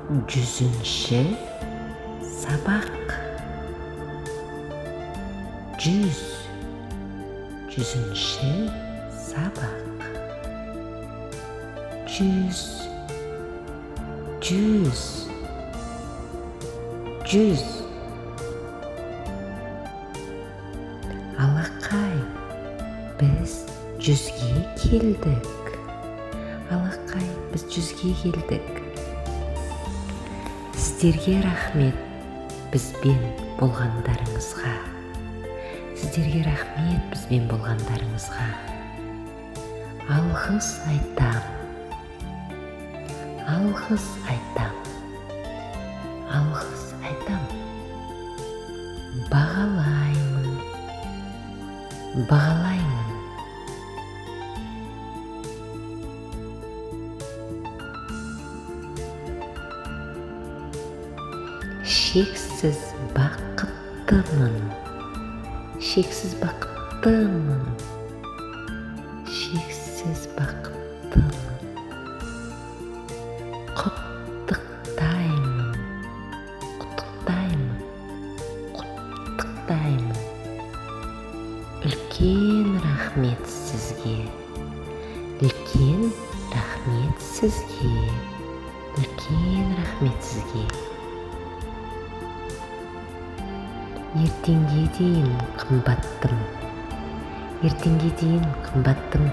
жүзінші сабақ. Жүзінші сабақ. Жүз. Алақай, біз жүзге келдік. Алақай, біз жүзге келдік. Сіздерге рахмет бізбен болғандарыңызға. Сіздерге рахмет бізбен болғандарыңызға. Алғыс айтам. Алғыс айтам. Алғыс айтам. Бағалаймын. Бағалаймын. Шексіз бақыттымын. Шексіз бақыттымын. Шексіз бақыттымын. Құттықтаймын. Құттықтаймын. Құттықтаймын. Үлкен рахмет сізге. Үлкен рахмет сізге. Үлкен рахмет сізге. Ертеңге дейін қымбаттым. Ертеңге дейін қымбаттым.